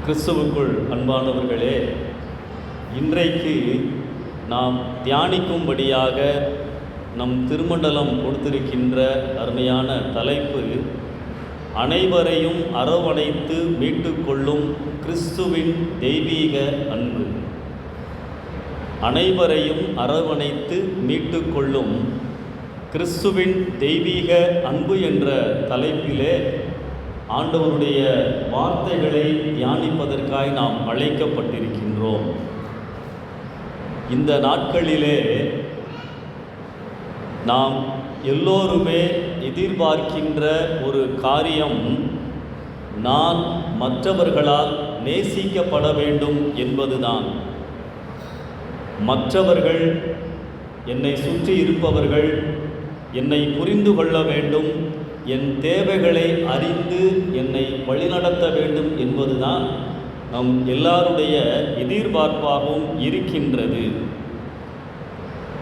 கிறிஸ்துவுக்குள் அன்பானவர்களே, இன்றைக்கு நாம் தியானிக்கும்படியாக நம் திருமண்டலம் கொடுத்திருக்கின்ற அருமையான தலைப்பு, அனைவரையும் அரவணைத்து மீட்டுக்கொள்ளும் கிறிஸ்துவின் தெய்வீக அன்பு. அனைவரையும் அரவணைத்து மீட்டுக்கொள்ளும் கிறிஸ்துவின் தெய்வீக அன்பு என்ற தலைப்பிலே ஆண்டவருடைய வார்த்தைகளை தியானிப்பதற்காய் நாம் அழைக்கப்பட்டிருக்கின்றோம். இந்த நாட்களிலே நாம் எல்லோருமே எதிர்பார்க்கின்ற ஒரு காரியம், நான் மற்றவர்களால் நேசிக்கப்பட வேண்டும் என்பதுதான். மற்றவர்கள், என்னை சுற்றி இருப்பவர்கள் என்னை புரிந்து கொள்ள வேண்டும், என் தேவைகளை அறிந்து என்னை வழிநடத்த வேண்டும் என்பதுதான் நம் எல்லாருடைய எதிர்பார்ப்பாகவும் இருக்கின்றது.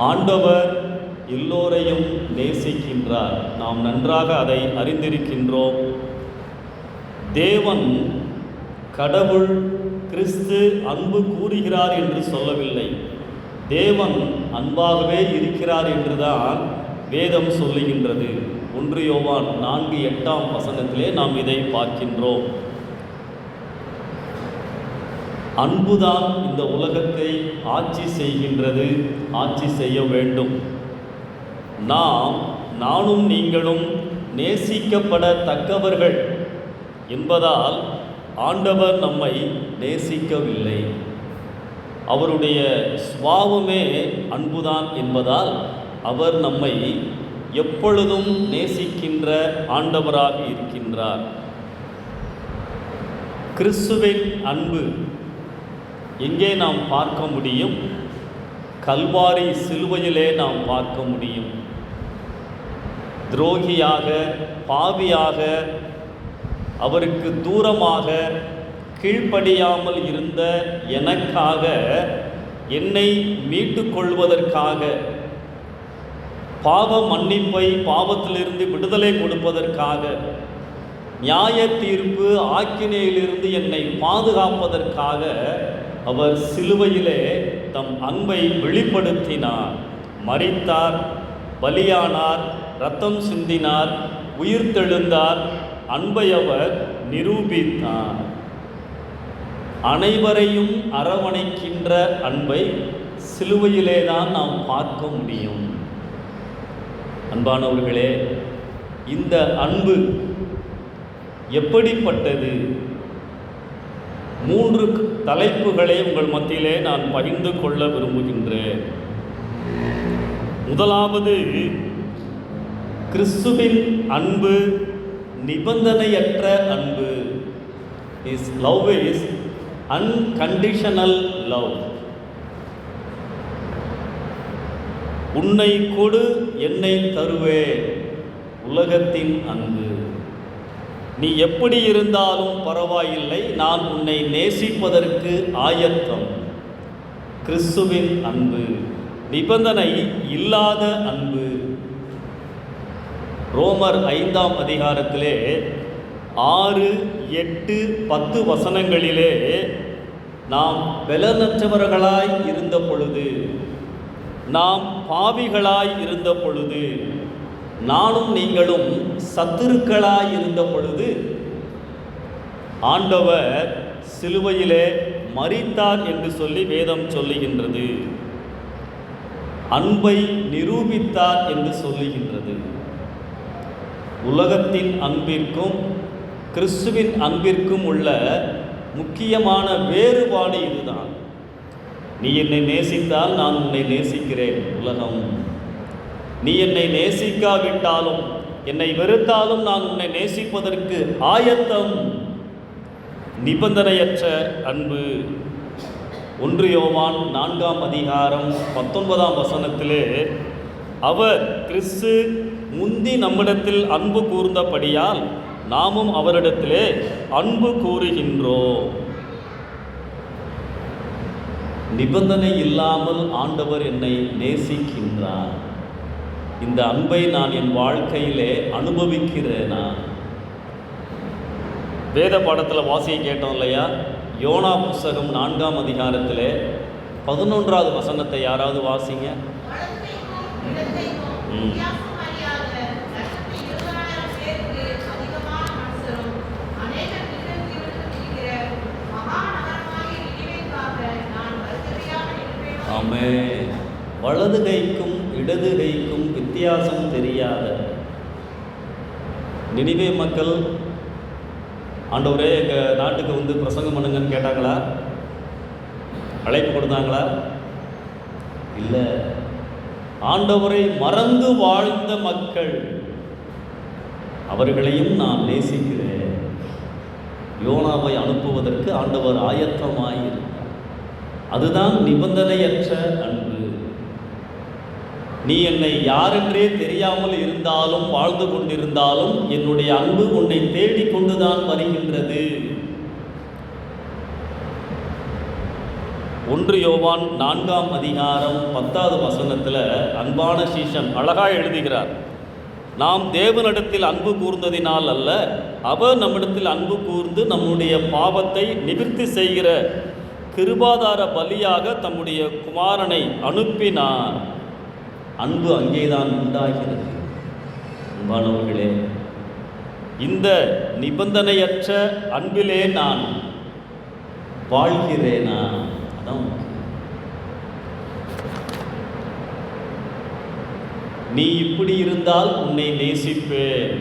ஆண்டவர் எல்லோரையும் நேசிக்கின்றார். நாம் நன்றாக அதை அறிந்திருக்கின்றோம். தேவன், கடவுள், கிறிஸ்து அன்பு கூறுகிறார் என்று சொல்லவில்லை. தேவன் அன்பாகவே இருக்கிறார் என்றுதான் வேதம் சொல்லுகின்றது. 1 யோவான் 4:8 நாம் இதை பார்க்கின்றோம். அன்புதான் இந்த உலகத்தை ஆட்சி செய்கின்றது, ஆட்சி செய்ய வேண்டும். நானும் நீங்களும் நேசிக்கப்படத்தக்கவர்கள் என்பதால் ஆண்டவர் நம்மை நேசிக்கவில்லை. அவருடைய சுபாவமே அன்புதான் என்பதால் அவர் நம்மை எப்பொழுதும் நேசிக்கின்ற ஆண்டவராக இருக்கின்றார். கிறிஸ்துவின் அன்பு எங்கே நாம் பார்க்க முடியும்? கல்வாரி சிலுவையிலே நாம் பார்க்க முடியும். துரோகியாக, பாவியாக, அவருக்கு தூரமாக, கீழ்ப்படியாமல் இருந்த எனக்காக, என்னை மீட்டு கொள்வதற்காக, பாவ மன்னிப்பை, பாவத்திலிருந்து விடுதலை கொடுப்பதற்காக, நியாய தீர்ப்பு ஆக்கினையிலிருந்து என்னை பாதுகாப்பதற்காக அவர் சிலுவையிலே தம் அன்பை வெளிப்படுத்தினார். மரித்தார், பலியானார், இரத்தம் சிந்தினார், உயிர்த்தெழுந்தார். அன்பை அவர் நிரூபித்தார். அனைவரையும் அரவணைக்கின்ற அன்பை சிலுவையிலே தான் நாம் பார்க்க முடியும். அன்பானவர்களே, இந்த அன்பு எப்படிப்பட்டது? 3 தலைப்புகளை உங்கள் மத்தியிலே நான் பகிர்ந்து கொள்ள விரும்புகின்றேன். முதலாவது, கிறிஸ்துவின் அன்பு நிபந்தனையற்ற அன்பு. His love is unconditional love. உன்னை கொடு, என்னை தருவேன், உலகத்தின் அன்பு. நீ எப்படி இருந்தாலும் பரவாயில்லை, நான் உன்னை நேசிப்பதற்கு ஆயத்தம். கிறிஸ்துவின் அன்பு நிபந்தனை இல்லாத அன்பு. ரோமர் 5 6, 8, 10 வசனங்களிலே, நாம் பலனற்றவர்களாய் இருந்த பொழுது, நாம் பாவிகளாய் இருந்த பொழுது, நானும் நீங்களும் சத்துருக்களாய் இருந்த பொழுது, ஆண்டவர் சிலுவையிலே மரித்தார் என்று சொல்லி வேதம் சொல்லுகின்றது. அன்பை நிரூபித்தார் என்று சொல்லுகின்றது. உலகத்தின் அன்பிற்கும் கிறிஸ்துவின் அன்பிற்கும் உள்ள முக்கியமான வேறுபாடு இதுதான். நீ என்னை நேசித்தால் நான் உன்னை நேசிக்கிறேன், உலகம். நீ என்னை நேசிக்காவிட்டாலும், என்னை வெறுத்தாலும் நான் உன்னை நேசிப்பதற்கு ஆயத்தம். நிபந்தனையற்ற அன்பு. 1 யோவான் 4:19 அவர், கிறிஸ்து முந்தி நம்மிடத்தில் அன்பு கூர்ந்தபடியால் நாமும் அவரிடத்திலே அன்பு கூறுகின்றோம். நிபந்தனை இல்லாமல் ஆண்டவர் என்னை நேசிக்கின்றார். இந்த அன்பை நான் என் வாழ்க்கையிலே அனுபவிக்கிறேனா? வேத பாடத்தில் வாசிக்க கேட்டோம் இல்லையா? யோனா புஸ்தகம் 4ஆம் அதிகாரத்தில் 11வது வசனத்தை யாராவது வாசிங்க. ஆமே. வலது கைக்கும் இடது கைக்கும் வித்தியாசம் தெரியாத நினிவே மக்கள் ஆண்டவரே எங்கள் நாட்டுக்கு வந்து பிரசங்கம் பண்ணுங்கன்னு கேட்டாங்களா? அழைப்பு கொடுத்தாங்களா? இல்லை. ஆண்டவரை மறந்து வாழ்ந்த மக்கள், அவர்களையும் நான் நேசிக்கிறேன். யோனாவை அனுப்புவதற்கு ஆண்டவர் ஆயத்தமாயிருந்தார். அதுதான் நிபந்தனையற்ற அன்பு. நீ என்னை யாரென்றே தெரியாமல் இருந்தாலும் வாழ்ந்து கொண்டிருந்தாலும் என்னுடைய அன்பு உன்னை தேடிக்கொண்டுதான் வருகின்றது. 1 யோவான் 4ஆம் அதிகாரம் 10வது வசனத்தில் அன்பான சீஷன் அழகாக எழுதுகிறார். நாம் தேவனிடத்தில் அன்பு கூர்ந்ததினால் அல்ல, அவர் நம்மிடத்தில் அன்பு கூர்ந்து நம்முடைய பாவத்தை நிவர்த்தி செய்கிற கிருபாதார பலியாக தம்முடைய குமாரனை அனுப்பினார். அன்பு அங்கேதான் உண்டாகிறது. அன்பானவர்களே, இந்த நிபந்தனையற்ற அன்பிலே நான் வாழ்கிறேனா? அதான் நீ இப்படி இருந்தால் உன்னை நேசிப்பேன்.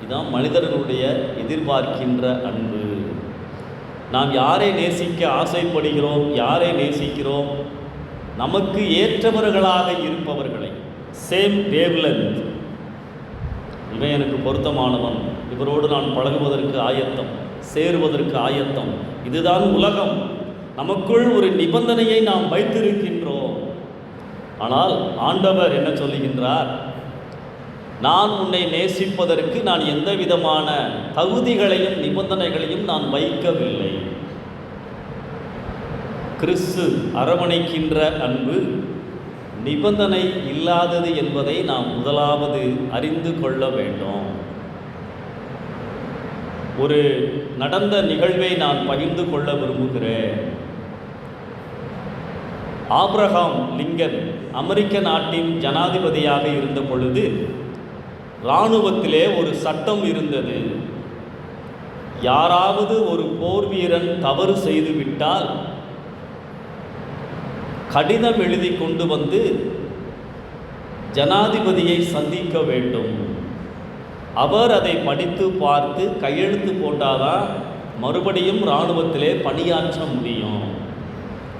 இதுதான் மனிதர்களுடைய எதிர்பார்க்கின்ற அன்பு. நாம் யாரை நேசிக்க ஆசைப்படுகிறோம், யாரை நேசிக்கிறோம்? நமக்கு ஏற்றவர்களாக இருப்பவர்களை. Same wavelength. இவன் எனக்கு பொருத்தமானவன், இவரோடு நான் பழகுவதற்கு ஆயத்தம், சேருவதற்கு ஆயத்தம். இதுதான் உலகம். நமக்குள் ஒரு நிபந்தனையை நாம் வைத்திருக்கின்றோம். ஆனால் ஆண்டவர் என்ன சொல்லுகின்றார்? நான் உன்னை நேசிப்பதற்கு நான் எந்த விதமான தகுதிகளையும் நிபந்தனைகளையும் நான் வைக்கவில்லை. கிறிஸ்து அரவணைக்கின்ற அன்பு நிபந்தனை இல்லாதது என்பதை நாம் முதலாவது அறிந்து கொள்ள வேண்டும். ஒரு நடந்த நிகழ்வை நான் பகிர்ந்து கொள்ள விரும்புகிறேன். ஆபிரகாம் லிங்கன் அமெரிக்க நாட்டின் ஜனாதிபதியாக இருந்த பொழுது இராணுவத்திலே ஒரு சட்டம் இருந்தது. யாராவது ஒரு போர் வீரன் தவறு செய்துவிட்டால் கடிதம் எழுதி கொண்டு வந்து ஜனாதிபதியை சந்திக்க வேண்டும். அவர் அதை படித்து பார்த்து கையெழுத்து போட்டாதான் மறுபடியும் இராணுவத்திலே பணியாற்ற முடியும்.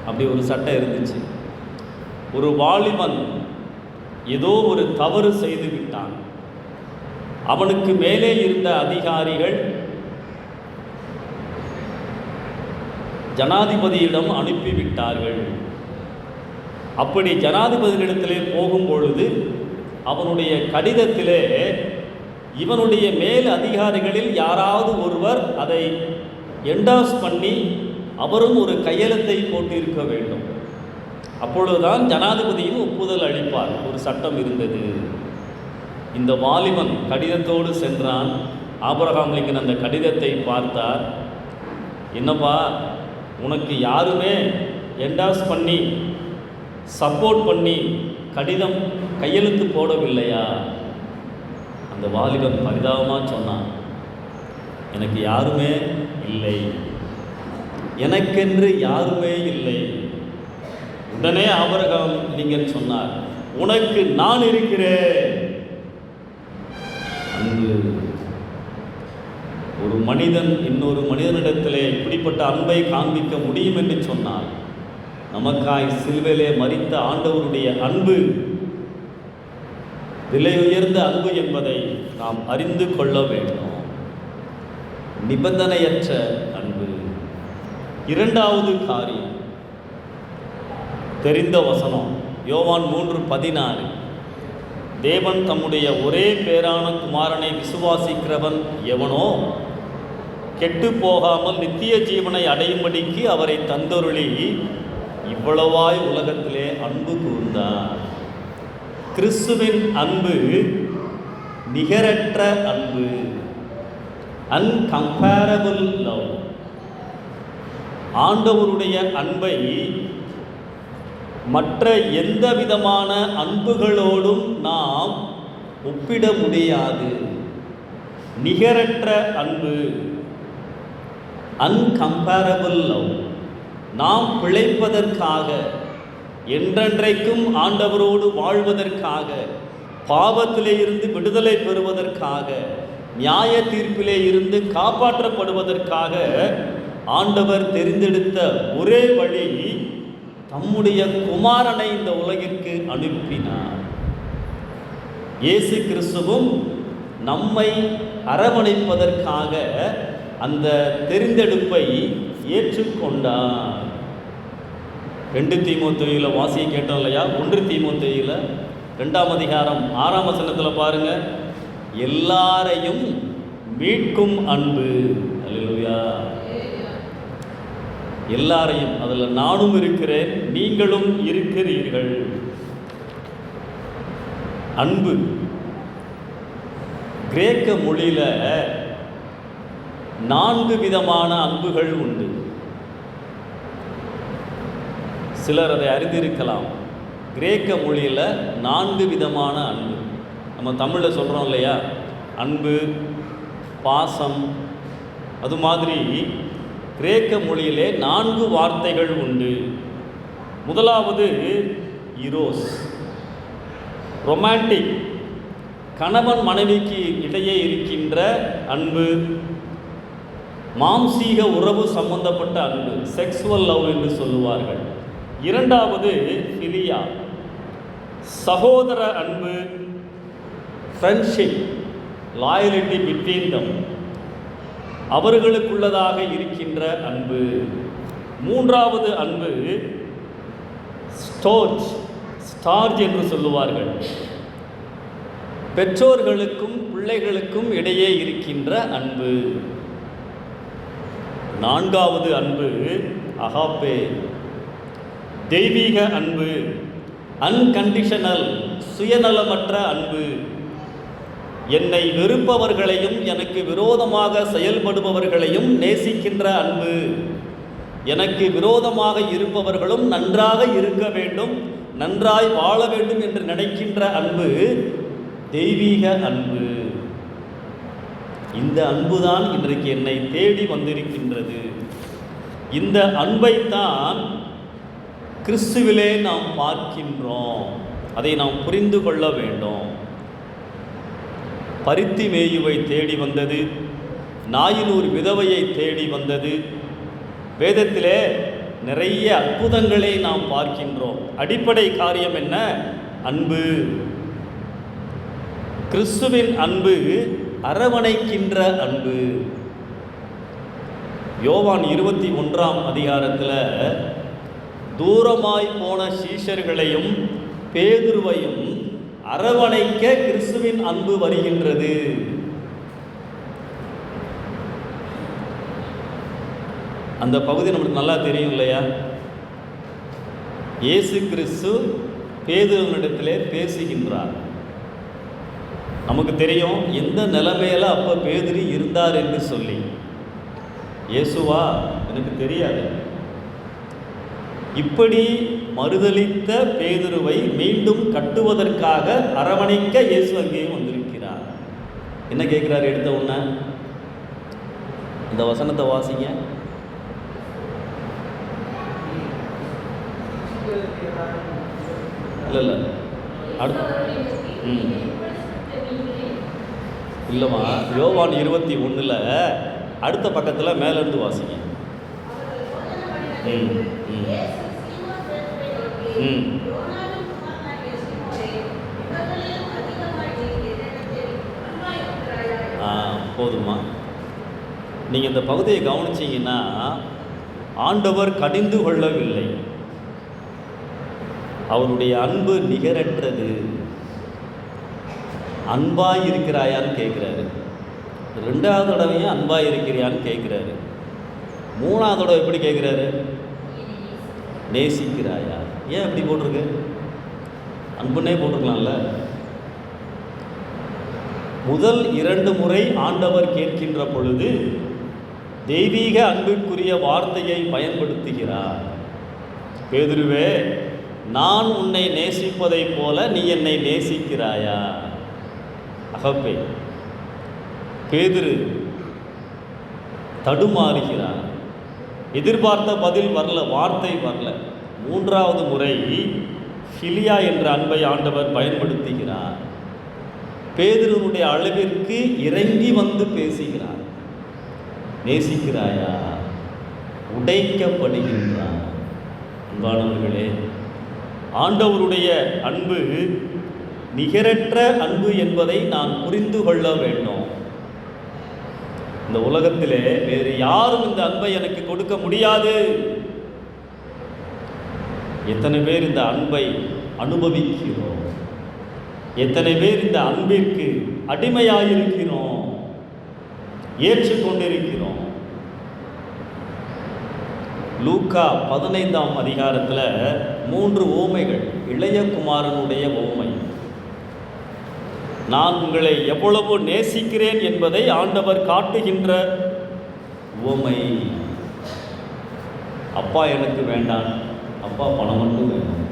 அப்படி ஒரு சட்டம் இருந்துச்சு. ஒரு வாலிபன் ஏதோ ஒரு தவறு செய்து விட்டான். அவனுக்கு மேலே இருந்த அதிகாரிகள் ஜனாதிபதியிடம் அனுப்பிவிட்டார்கள். அப்படி ஜனாதிபதியிடத்திலே போகும்பொழுது அவனுடைய கடிதத்திலே இவனுடைய மேல் அதிகாரிகளில் யாராவது ஒருவர் அதை என்டாஸ் பண்ணி அவரும் ஒரு கையெழுத்தை போட்டிருக்க வேண்டும். அப்பொழுதுதான் ஜனாதிபதியும் ஒப்புதல் அளிப்பார். ஒரு சட்டம் இருந்தது. இந்த வாலிபன் கடிதத்தோடு சென்றான். ஆபிரகாம் லிங்கன் அந்த கடிதத்தை பார்த்தார். என்னப்பா, உனக்கு யாருமே என்டாஸ் பண்ணி சப்போர்ட் பண்ணி கடிதம் கையெழுத்து போடவில்லையா? அந்த வாலிபன் பரிதாபமாக சொன்னான், எனக்கு யாருமே இல்லை, எனக்கென்று யாருமே இல்லை. உடனே ஆபிரகாம் லிங்கன் சொன்னார், உனக்கு நான் இருக்கிறேன். அன்பு. ஒரு மனிதன் இன்னொரு மனிதனிடத்திலே இப்படிப்பட்ட அன்பை காண்பிக்க முடியும் என்று சொன்னார். நமக்காய் சிலுவையிலே மரித்த ஆண்டவருடைய அன்பு விலை உயர்ந்த அன்பு என்பதை நாம் அறிந்து கொள்ள வேண்டும். நிபந்தனையற்ற அன்பு. இரண்டாவது காரியம், தெரிந்த வசனம் யோவான் 3:16. தேவன் தம்முடைய ஒரே பேரான குமாரனை விசுவாசிக்கிறவன் எவனோ கெட்டு போகாமல் நித்திய ஜீவனை அடையும்படிக்கு அவரை தந்தருளி இவ்வளவாய் உலகத்திலே அன்பு கூர்ந்தார். கிறிஸ்துவின் அன்பு நிகரற்ற அன்பு, அன்கம்பேரபிள் லவ். ஆண்டவருடைய அன்பை மற்ற எந்த விதமான அன்புகளோடும் நாம் ஒப்பிட முடியாது. நிகரற்ற அன்பு, அன்கம்பேரபிள் லவ். நாம் பிழைப்பதற்காக, என்றென்றைக்கும் ஆண்டவரோடு வாழ்வதற்காக, பாவத்திலே இருந்து விடுதலை பெறுவதற்காக, நியாய தீர்ப்பிலே இருந்து காப்பாற்றப்படுவதற்காக ஆண்டவர் தெரிந்தெடுத்த ஒரே வழி தம்முடைய குமாரனை இந்த உலகிற்கு அனுப்பினார். இயேசு கிறிஸ்துவும் நம்மை அரவணைப்பதற்காக அந்த தெரிந்தெடுப்பை ஏற்றுக்கொண்டார். 2 தீமோத்தேயுல வாசியை கேட்டோம் இல்லையா? 1 தீமோத்தேயுல 2ஆம் அதிகாரம் 6ஆம் வசனத்தில் பாருங்க, எல்லாரையும் மீட்கும் அன்பு. அல்லேலூயா. எல்லாரையும், அதில் நானும் இருக்கிறேன், நீங்களும் இருக்கிறீர்கள். அன்பு கிரேக்க மொழியில 4 விதமான அன்புகள் உண்டு. சிலர் அதை அறிந்திருக்கலாம். கிரேக்க மொழியில் 4 விதமான அன்பு. நம்ம தமிழில் சொல்கிறோம் இல்லையா, அன்பு, பாசம். அது மாதிரி கிரேக்க மொழியிலே 4 வார்த்தைகள் உண்டு. முதலாவது இரோஸ், ரொமான்டிக், கணவன் மனைவிக்கு இடையே இருக்கின்ற அன்பு, மாம்சீக உறவு சம்பந்தப்பட்ட அன்பு, செக்ஸுவல் லவ் என்று சொல்லுவார்கள். 2வது ஃபிலியா, சகோதர அன்பு, ஃப்ரெண்ட்ஷிப், லாயலிட்டி பிட்வீன் தம், அவர்களுக்குள்ளதாக இருக்கின்ற அன்பு. 3வது அன்பு ஸ்டார்ஜ் என்று சொல்லுவார்கள், பெற்றோர்களுக்கும் பிள்ளைகளுக்கும் இடையே இருக்கின்ற அன்பு. 4வது அன்பு அகாப்பே, தெய்வீக அன்பு, அன்கண்டிஷனல், சுயநலமற்ற அன்பு. என்னை வெறுப்பவர்களையும் எனக்கு விரோதமாக செயல்படுபவர்களையும் நேசிக்கின்ற அன்பு. எனக்கு விரோதமாக இருப்பவர்களும் நன்றாக இருக்க வேண்டும், நன்றாய் வாழ வேண்டும் என்று நினைக்கின்ற அன்பு தெய்வீக அன்பு. இந்த அன்புதான் இன்றைக்கு என்னை தேடி வந்திருக்கின்றது. இந்த அன்பைத்தான் கிறிஸ்துவிலே நாம் பார்க்கின்றோம். அதை நாம் புரிந்து கொள்ள வேண்டும். பருத்தி மேயுவை தேடி வந்தது, நாயினூர் விதவையை தேடி வந்தது. வேதத்திலே நிறைய அற்புதங்களை நாம் பார்க்கின்றோம். அடிப்படை காரியம் என்ன? அன்பு. கிறிஸ்துவின் அன்பு அரவணைக்கின்ற அன்பு. யோவான் 21ஆம் அதிகாரத்தில் தூரமாய் போன சீஷர்களையும் பேதுருவையும் அரவணைக்க கிறிஸ்துவின் அன்பு வருகின்றது. அந்த பகுதி நமக்கு நல்லா தெரியும் இல்லையா? இயேசு கிறிஸ்து பேதுருவினிடத்திலே பேசுகின்றார். நமக்கு தெரியும் எந்த நிலைமையில அப்போ பேதுரு இருந்தார் என்று சொல்லி. இயேசுவா எனக்கு தெரியாது. இப்படி மறுதலித்த பேதுருவை மீண்டும் கட்டுவதற்காக அரவணைக்க இயேசு அங்கேயும் வந்திருக்கிறார். என்ன கேட்கிறார்? எடுத்த உடனே இந்த வசனத்தை வாசிங்க. இல்லை இல்லைம்மா, யோவான் 21 அடுத்த பக்கத்தில் மேலேருந்து வாசிங்க. போதுமா? நீங்கள் இந்த பகுதியை கவனிச்சிங்கன்னா ஆண்டவர் கடிந்து கொள்ளவில்லை. அவருடைய அன்பு நிகரற்றது. அன்பாய் இருக்கிறாயான்னு கேட்குறாரு. 2வது தடவையும் அன்பாய் இருக்கிறியான்னு கேட்குறாரு. 3வது தடவை எப்படி கேட்குறாரு? நேசிக்கிறாயா? ஏன் எப்படி போட்டிருக்கு? அன்புன்னே போட்டிருக்கலாம்ல. முதல் 2 முறை ஆண்டவர் கேட்கின்ற பொழுது தெய்வீக அன்பிற்குரிய வார்த்தையை பயன்படுத்துகிறார். பேதுருவே, நான் உன்னை நேசிப்பதைப் போல நீ என்னை நேசிக்கிறாயா? அகப்பே. பேதுரு தடுமாறுகிறார். எதிர்பார்த்த பதில் வரல, வார்த்தை வரல. மூன்றாவது முறை ஃபிலியா என்ற அன்பை ஆண்டவர் பயன்படுத்துகிறார். பேதுருனுடைய அளவிற்கு இறங்கி வந்து பேசுகிறார். நேசிக்கிறாயா? உடைக்கப்படுகின்றார். அன்பானவர்களே, ஆண்டவருடைய அன்பு நிகரற்ற அன்பு என்பதை நான் புரிந்து கொள்ள வேண்டும். இந்த உலகத்திலே வேறு யாரும் இந்த அன்பை எனக்கு கொடுக்க முடியாது. எத்தனை பேர் இந்த அன்பை அனுபவிக்கிறோம்? எத்தனை பேர் இந்த அன்பிற்கு அடிமையாயிருக்கிறோம், ஏற்றுக்கொண்டிருக்கிறோம்? லூக்கா 15ஆம் அதிகாரத்தில் 3 ஓமைகள். இளைய குமாரனுடைய ஓமை. நான் உங்களை எவ்வளவு நேசிக்கிறேன் என்பதை ஆண்டவர் காட்டுகின்ற ஓமை. அப்பா எனக்கு வேண்டாம், அப்பா பணம் மட்டும் வேணும்.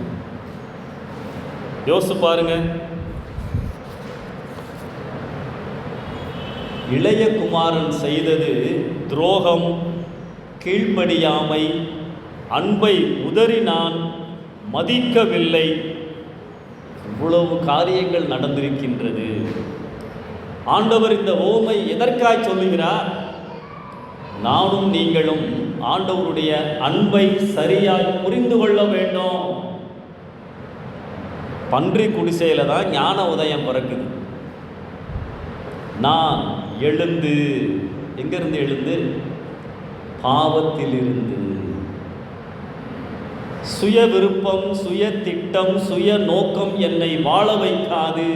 யோசிச்சு பாருங்க. இளைய குமாரன் செய்தது துரோகம், கீழ்ப்படியாமை, அன்பை உதறினான், மதிக்கவில்லை. இவ்வளவு காரியங்கள் நடந்திருக்கின்றது. ஆண்டவர் இந்த ஓமை எதற்காய் சொல்லுகிறார்? நானும் நீங்களும் ஆண்டவருடைய அன்பை சரியாய் புரிந்து கொள்ள வேண்டும். பன்றி குடிசையில் தான் ஞான உதயம் பிறக்குது. நான் எழுந்து, எங்கிருந்து எழுந்து? பாவத்திலிருந்து. சுய விருப்பம், சுய திட்டம், சுய நோக்கம் என்னை வாழ வைக்காது.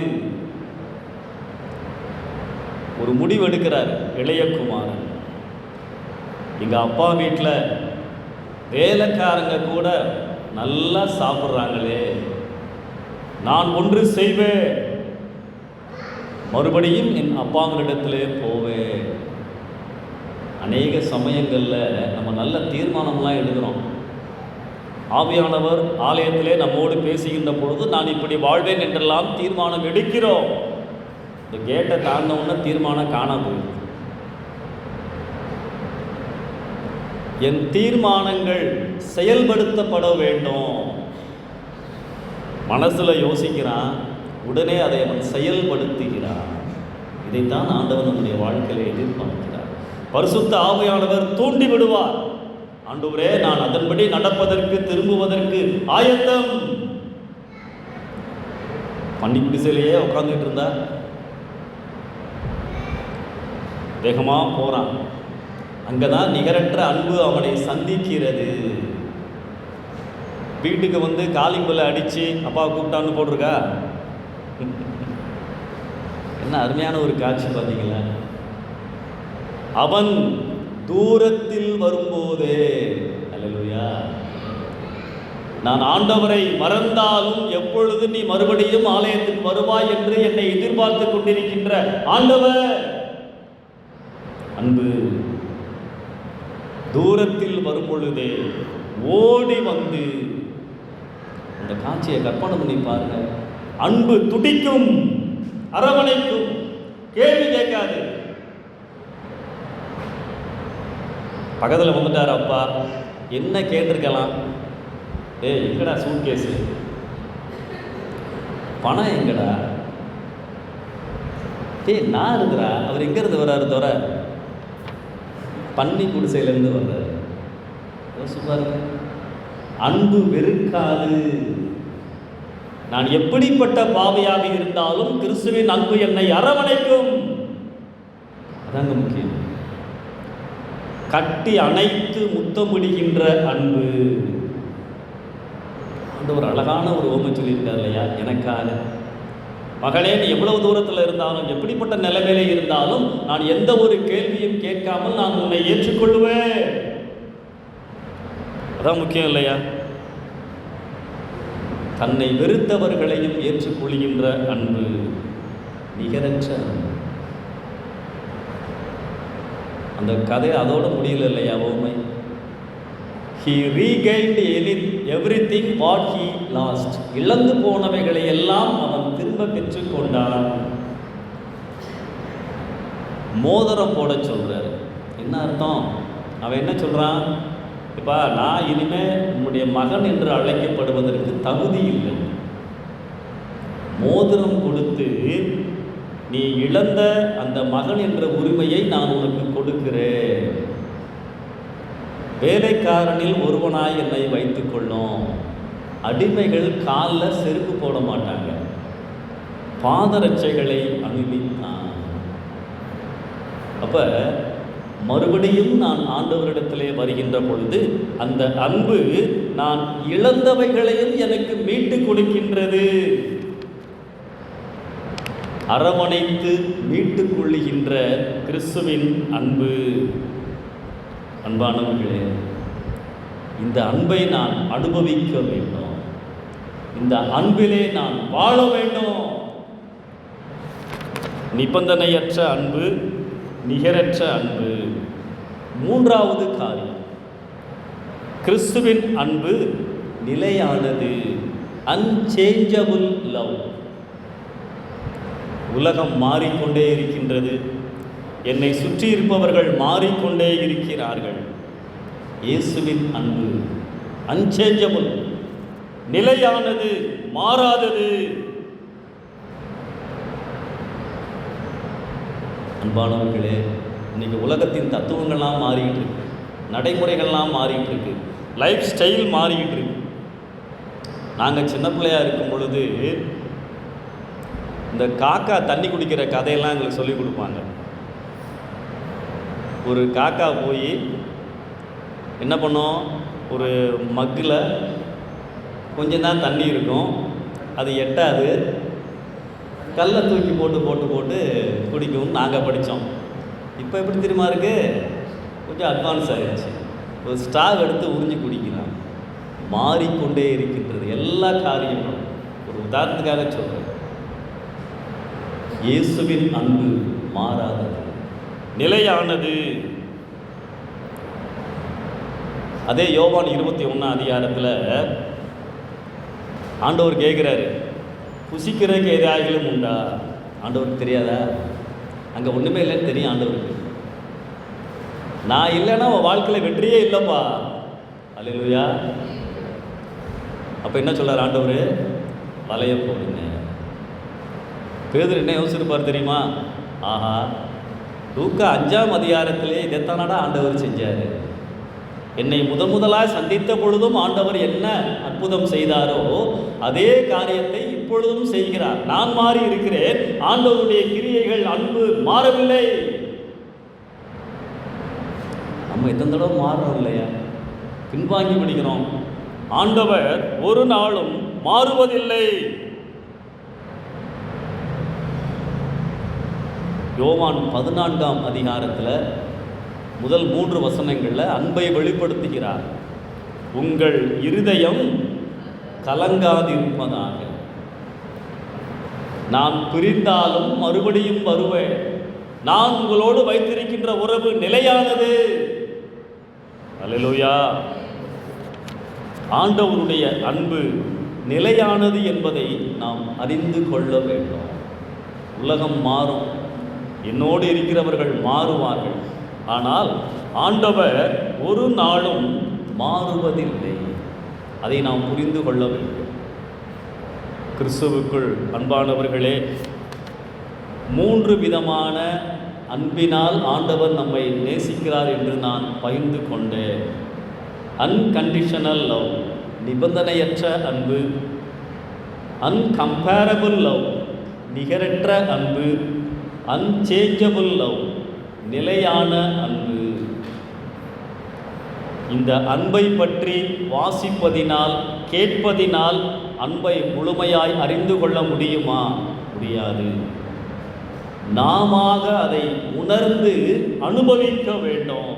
ஒரு முடிவெடுக்கிறார் இளையகுமாரன். எங்கள் அப்பா வீட்டில் வேலைக்காரங்க கூட நல்லா சாப்பிட்றாங்களே, நான் ஒன்று செய்வேன், மறுபடியும் என் அப்பாங்களிடத்திலே போவேன். அநேக சமயங்களில் நம்ம நல்ல தீர்மானம்லாம் எடுக்கிறோம். ஆவியானவர் ஆலயத்திலே நம்மோடு பேசுகின்ற பொழுது நான் இப்படி வாழ்வேன் என்றெல்லாம் தீர்மானம் எடுக்கிறோம். இந்த கேட்டை தாண்டினவுடனே தீர்மானம் காணாம போயிடுது. என் தீர்மானங்கள் செயல்படுத்தப்பட வேண்டும். மனசில் யோசிக்கிறான், உடனே அதை அவன் செயல்படுத்துகிறான். இதைத்தான் ஆண்டவர் நம்முடைய வாழ்க்கையில எதிர்பார்க்கிறார். பரிசுத்த ஆவியானவர் தூண்டி விடுவார். ஆண்டவரே, நான் அதன்படி நடப்பதற்கு, திரும்புவதற்கு ஆயத்தம். பன்னி குடிசையிலேயே உட்காந்துட்டு இருந்தா, வேகமா போறான். அங்கதான் நிகரற்ற அன்பு அவனை சந்திக்கிறது. வீட்டுக்கு வந்து காலிங்குள்ள அடிச்சு அப்பா கூப்பிட்டான்னு போட்டிருக்கா. என்ன அருமையான ஒரு காட்சி பார்த்தீங்களா? அவன் தூரத்தில் வரும்போதே, அல்லேலூயா, நான் ஆண்டவரை மறந்தாலும் எப்பொழுது நீ மறுபடியும் ஆலயத்துக்கு வருவாய் என்று என்னை எதிர்பார்த்து கொண்டிருக்கின்ற ஆண்டவர் அன்பு தூரத்தில் வரும் பொழுதே ஓடி வந்து, அந்த காட்சியை கற்பனை பண்ணி பாருங்க. அன்பு துடிக்கும், அரவணைக்கும், கேள்வி கேட்காது. பக்கத்தில் வந்துட்டார் அப்பா, என்ன கேட்டிருக்கலாம்? எங்கடா சூட்கேஸு, பணம் எங்கடா? நான் இருக்கிறா. அவர் எங்கேருந்து வர்றாரு? தவிர பன்னி குடிசையிலேருந்து வர்றாரு. பாருங்க, அன்பு வெறுக்காது. நான் எப்படிப்பட்ட பாவியாக இருந்தாலும் கிறிஸ்துவின் அன்பு என்னை அரவணைக்கும். அதாங்க முக்கியம். கட்டி அணைத்து முத்தமிடுகின்ற அன்பு. அந்த ஒரு அழகான ஒரு ஓமை சொல்லியிருக்கார் இல்லையா? எனக்காக, மகளே, நீ எவ்வளவு தூரத்தில் இருந்தாலும், எப்படிப்பட்ட நிலைமையில இருந்தாலும், நான் எந்த ஒரு கேள்வியும் கேட்காமல் நான் உன்னை ஏற்றுக்கொள்ளுவேன். அதான் முக்கியம் இல்லையா? தன்னை வெறுத்தவர்களையும் ஏற்றுக்கொள்கின்ற அன்பு, நிகரற்ற அன்பு. அந்த கதை அதோட முடியல இல்லையா ஓமை. He regained everything what he lost. இழந்து போனவைகளை எல்லாம் அவன் திரும்ப பெற்றுக்கொண்டான். மோதிரம் போட சொல்றாரு. என்ன அர்த்தம்? அவன் என்ன சொல்றான்? இப்போ நான் இனிமேல் உன்னுடைய மகன் என்று அழைக்கப்படுவதற்கு தகுதி இல்லை. மோதிரம் கொடுத்து நீ இழந்த அந்த மகன் என்ற உரிமையை நான் உனக்கு கொடுக்கிறேன். வேலைக்காரனில் ஒருவனாய் என்னை வைத்துக் கொள்ளும். அடிமைகள் காலில் செருப்பு போட மாட்டாங்க, பாதரட்சைகளை அணிவித்தான். அப்போ மறுபடியும் நான் ஆண்டவரிடத்திலே வருகின்ற பொழுது அந்த அன்பு நான் இழந்தவைகளையும் எனக்கு மீட்டு கொடுக்கின்றது. அரவணைத்து மீட்டுக் கொள்ளுகின்ற கிறிஸ்துவின் அன்பு. அன்பானவர்களே, இந்த அன்பை நான் அனுபவிக்க வேண்டும். இந்த அன்பிலே நான் வாழ வேண்டும். நிபந்தனையற்ற அன்பு, நிகரற்ற அன்பு. மூன்றாவது காரியம், கிறிஸ்துவின் அன்பு நிலையானது. Unchangeable love. உலகம் மாறிக்கொண்டே இருக்கின்றது. என்னை சுற்றி இருப்பவர்கள் மாறிக்கொண்டே இருக்கிறார்கள். இயேசுவின் அன்பு அன்சேஞ்சபிள், நிலையானது, மாறாதது. அன்பானவர்களே, இன்றைக்கி உலகத்தின் தத்துவங்கள்லாம் மாறிக்கிட்டு இருக்கு, நடைமுறைகள்லாம் மாறிக்கிட்டு இருக்கு, லைஃப் ஸ்டைல் மாறிக்கிட்டு இருக்கு. நாங்கள் சின்ன பிள்ளையாக இருக்கும் பொழுது இந்த காக்கா தண்ணி குடிக்கிற கதையெல்லாம் எங்களுக்கு சொல்லிக் கொடுப்பாங்க. ஒரு காக்கா போய் என்ன பண்ணோம், ஒரு மக்கில் கொஞ்சம் தான் தண்ணி இருக்கும், அது எட்டாது, கல்லை தூக்கி போட்டு போட்டு போட்டு குடிக்கும். நாங்கள் படித்தோம். இப்போ எப்படி தெரியுமா இருக்குது? கொஞ்சம் அட்வான்ஸ் ஆகிடுச்சு. ஒரு ஸ்டாக் எடுத்து உறிஞ்சி குடிக்கிறான். மாறிக்கொண்டே இருக்கின்றது எல்லா காரியங்களும். ஒரு உதாரணத்துக்காக சொல்கிறேன், இயேசுவின் அன்பு மாறாதது, நிலையானது. அதே யோவான் 21 அதிகாரத்தில் ஆண்டவர் கேட்குறாரு, புசிக்கிறதுக்கு ஏதாயிலும் உண்டா? ஆண்டவருக்கு தெரியாதா? அங்கே ஒன்றுமே இல்லைன்னு தெரியும் ஆண்டவருக்கு. நான் இல்லைன்னா அவன் வாழ்க்கையில் வெற்றியே இல்லைப்பா. அல்லேலூயா. அப்போ என்ன சொல்கிறார் ஆண்டவர்? வலைய போடுங்க. பேதுரு என்ன யோசிச்சிருப்பார் தெரியுமா? ஆஹா, லூக்கா 5 அதிகாரத்திலே இதைத்தானடா ஆண்டவர் செஞ்சார். என்னை முதலாக சந்தித்த பொழுதும் ஆண்டவர் என்ன அற்புதம் செய்தாரோ அதே காரியத்தை இப்பொழுதும் செய்கிறார். நான் மாறி இருக்கிறேன், ஆண்டவருடைய கிரியைகள், அன்பு மாறவில்லை. நம்ம எத்தனை தடவை மாறுறோம் இல்லையா? பின்வாங்கி விடுகிறோம். ஆண்டவர் ஒரு நாளும் மாறுவதில்லை. யோவான் 14 அதிகாரத்தில் முதல் 3 வசனங்களில் அன்பை வெளிப்படுத்துகிறார். உங்கள் இருதயம் கலங்காதிருப்பதாக. நான் பிரிந்தாலும் மறுபடியும் வருவேன். நான் உங்களோடு வைத்திருக்கின்ற உறவு நிலையானது. அல்லேலூயா. ஆண்டவருடைய அன்பு நிலையானது என்பதை நாம் அறிந்து கொள்ள வேண்டும். உலகம் மாறும், என்னோடு இருக்கிறவர்கள் மாறுவார்கள், ஆனால் ஆண்டவர் ஒரு நாளும் மாறுவதில்லை. அதை நாம் புரிந்து கொள்ள வேண்டும். கிறிஸ்துவுக்குள் அன்பானவர்களே, 3 விதமான அன்பினால் ஆண்டவர் நம்மை நேசிக்கிறார் என்று நான் பகிர்ந்து கொண்டேன். அன்கண்டிஷனல் லவ், நிபந்தனையற்ற அன்பு. அன்கம்பேரபிள் லவ், நிகரற்ற அன்பு. அன்சேஞ்சபிள் லவ், நிலையான அன்பு. இந்த அன்பை பற்றி வாசிப்பதினால், கேட்பதினால் அன்பை முழுமையாய் அறிந்து கொள்ள முடியுமா? முடியாது. நாமாக அதை உணர்ந்து அனுபவிக்க வேண்டும்.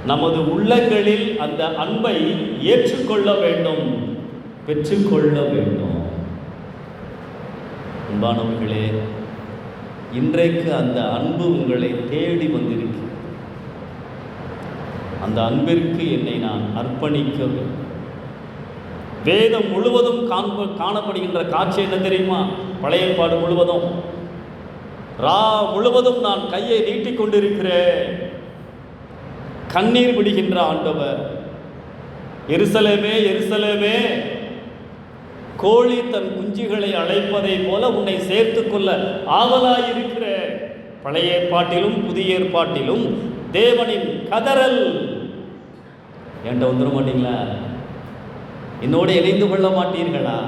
நமது உள்ளங்களில் அந்த அன்பை ஏற்றுக்கொள்ள வேண்டும், பெற்றுக்கொள்ள வேண்டும். அன்பானவர்களே, இன்றைக்கு அந்த அன்பு உங்களை தேடி வந்திருக்கு. அந்த அன்பிற்கு என்னை நான் அர்ப்பணிக்க வேண்டும். வேதம் முழுவதும் காணப்படுகின்ற காட்சி என்ன தெரியுமா? பழைய ஏற்பாடு முழுவதும் முழுவதும் நான் கையை நீட்டிக் கொண்டிருக்கிறேன். கண்ணீர் விடுகின்ற ஆண்டவர், எருசலேமே எருசலேமே, கோழி தன் குஞ்சுகளை அழைப்பதை போல உன்னை சேர்த்து கொள்ள ஆவலாயிருக்கிற. பழைய ஏற்பாட்டிலும் புதிய ஏற்பாட்டிலும் தேவனின் கதறல். என்கிட்ட வந்துட மாட்டீங்களா? என்னோடு இணைந்து கொள்ள மாட்டீர்களா?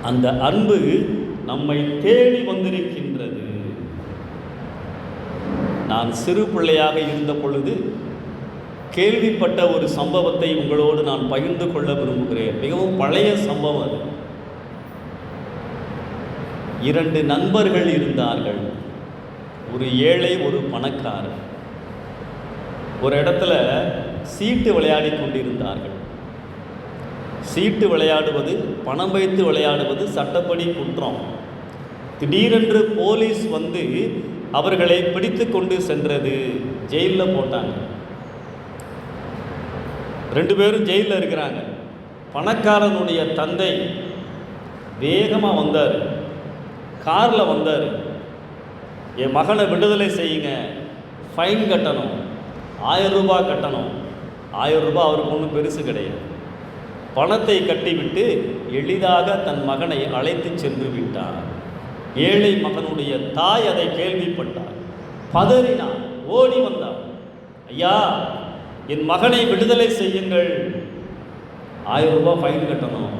அந்த அன்பு நம்மை தேடி வந்திருக்கின்றது. நான் சிறு பிள்ளையாக இருந்த பொழுது கேள்விப்பட்ட ஒரு சம்பவத்தை உங்களோடு நான் பகிர்ந்து கொள்ள விரும்புகிறேன். மிகவும் பழைய சம்பவம் அது. 2 நண்பர்கள் இருந்தார்கள். ஒரு ஏழை, ஒரு பணக்காரர். ஒரு இடத்துல சீட்டு விளையாடி கொண்டிருந்தார்கள். சீட்டு விளையாடுவது, பணம் வைத்து விளையாடுவது சட்டப்படி குற்றம். திடீரென்று போலீஸ் வந்து அவர்களை பிடித்து கொண்டு சென்றது. ஜெயிலில் போட்டாங்க. 2 பேரும் ஜெயிலில் இருக்கிறாங்க. பணக்காரனுடைய தந்தை வேகமாக வந்தார், காரில் வந்தார். என் மகனை விடுதலை செய்யுங்க, ஃபைன் கட்டணும், 1000 ரூபாய் கட்டணும். 1000 ரூபாய் அவருக்கு ஒன்றும் பெருசு கிடையாது. பணத்தை கட்டிவிட்டு எளிதாக தன் மகனை அழைத்து சென்று விட்டார். ஏழை மகனுடைய தாய் அதை கேள்விப்பட்டார். பதறினார், ஓடி வந்தார். ஐயா, என் மகனை விடுதலை செய்யுங்கள், 1000 ரூபாய் ஃபைன் கட்டணும்.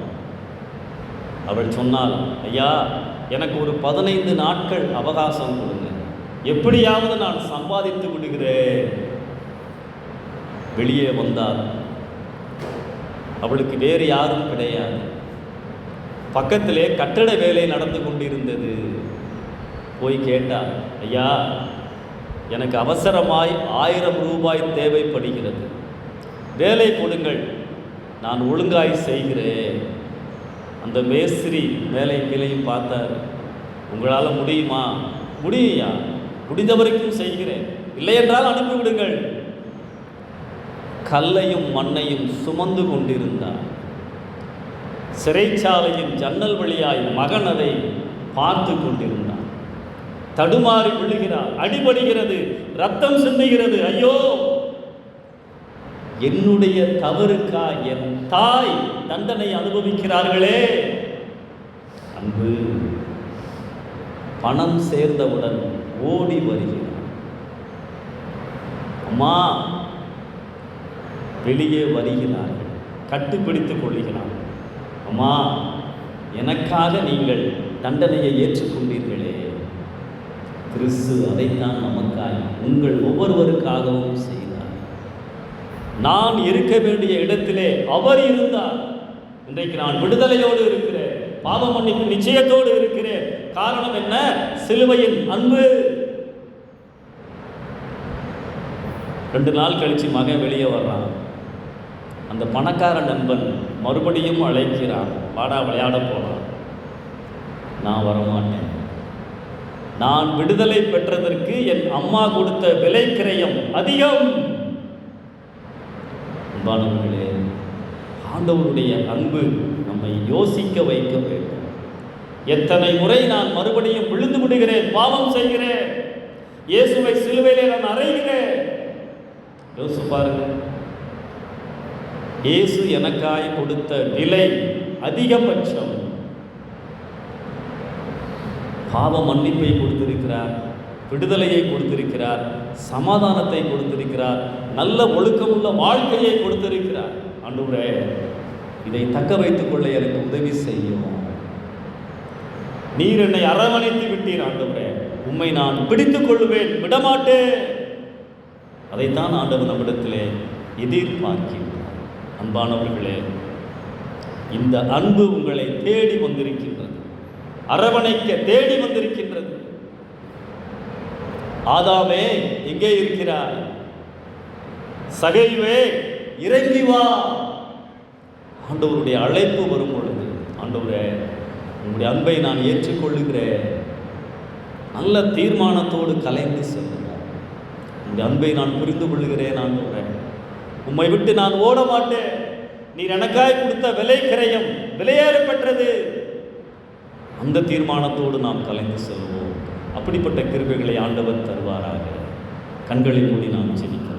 அவள் சொன்னாள், ஐயா, எனக்கு ஒரு 15 நாட்கள் அவகாசம் கொடுங்க, எப்படியாவது நான் சம்பாதித்து விடுகிறேன். வெளியே வந்தார். அவளுக்கு வேறு யாரும் கிடையாது. பக்கத்திலே கட்டட வேலை நடந்து கொண்டிருந்தது. போய் கேட்டார், ஐயா, எனக்கு அவசரமாய் 1000 ரூபாய் தேவைப்படுகிறது, வேலை கொடுங்கள், நான் ஒழுங்காய் செய்கிறேன். அந்த மேஸ்திரி மேலே கீழையும் பார்த்தார். உங்களால் முடியுமா? முடியா, முடிந்த வரைக்கும் செய்கிறேன், இல்லை என்றால் அனுப்பிவிடுங்கள். கல்லையும் மண்ணையும் சுமந்து கொண்டிருந்தார். சிறைச்சாலையின் ஜன்னல் வழியாய் மகன் அதை பார்த்து கொண்டிருந்தார். தடுமாறி விழுகிறார், அடிபடுகிறது, ரத்தம் சிந்துகிறது. ஐயோ, என்னுடைய தவறுக்கா என் தாய் தண்டனை அனுபவிக்கிறார்களே. அன்பு. பணம் சேர்ந்தவுடன் ஓடி வருகிறார். அம்மா, வெளியே வருகிறார்கள், கட்டுப்பிடித்துக் கொள்கிறார்கள். அம்மா, எனக்காக நீங்கள் தண்டனையை ஏற்றுக்கொண்டீர்களே. கிறிஸ்து அதைத்தான் நமக்காய் உங்கள் ஒவ்வொருவருக்காகவும் செய்தார். நான் இருக்க வேண்டிய இடத்திலே அவர் இருந்தார். இன்றைக்கு நான் விடுதலையோடு இருக்கிறேன், பாவ மன்னிப்பு நிச்சயத்தோடு இருக்கிறேன். காரணம் என்ன? சிலுவையின் அன்பு. 2 நாள் கழித்து மகன் வெளியே வர்றான். அந்த பணக்கார நண்பன் மறுபடியும் அழைக்கிறான், வாடா விளையாட போகலாம். நான் வரமாட்டேன். நான் விடுதலை பெற்றதற்கு என் அம்மா கொடுத்த விலை கிரயம் அதிகம். அன்பானவர்களே, ஆண்டவருடைய அன்பு நம்மை யோசிக்க வைக்க வேண்டும். எத்தனை முறை நான் மறுபடியும் விழுந்து விடுகிறேன், பாவம் செய்கிறேன், இயேசுவை சிலுவையிலே நான் அறைகிறேன். யோசிச்சு பாருங்க. இயேசு எனக்காய் கொடுத்த விலை அதிகபட்சம். பாவ மன்னிப்பை கொடுத்திருக்கிறார், விடுதலையை கொடுத்திருக்கிறார், சமாதானத்தை கொடுத்திருக்கிறார், நல்ல ஒழுக்கமுள்ள வாழ்க்கையை கொடுத்திருக்கிறார். ஆண்டவரே, இதை தக்க வைத்துக் கொள்ள எனக்கு உதவி செய்யும். நீர் என்னை அரவணைத்து விட்டீர் ஆண்டவரே, உம்மை நான் பிடித்துக் கொள்ளுவேன், விடமாட்டேன். அதைத்தான் ஆண்டவர் நம்மிடத்திலே எதிர்பார்க்கின்றார். அன்பானவர்களே, இந்த அன்பு உங்களை தேடி வந்திருக்கின்றது, அரவணைக்க தேடி வந்திருக்கின்றது. ஆதாமே, எங்கே இருக்கிறாய்? சகைவே, இறங்கி வா. ஆண்டவருடைய அழைப்பு வரும் பொழுது, ஆண்டவரே, உங்களுடைய அன்பை நான் ஏற்றுக்கொள்ளுகிறேன், நல்ல தீர்மானத்தோடு கலைந்து செல்லுங்கள். இந்த அன்பை நான் புரிந்து கொள்கிறேன் ஆண்டவரே. உம்மை விட்டு நான் ஓட மாட்டேன். நீர் எனக்காய் கொடுத்த விலை கிரயம் விலையேற பெற்றது. அந்த தீர்மானத்தோடு நாம் கலந்து செல்வோம். அப்படிப்பட்ட கிருபைகளை ஆண்டவர் தருவாராக. கண்களை மூடி நாம் ஜெபிக்கலாம்.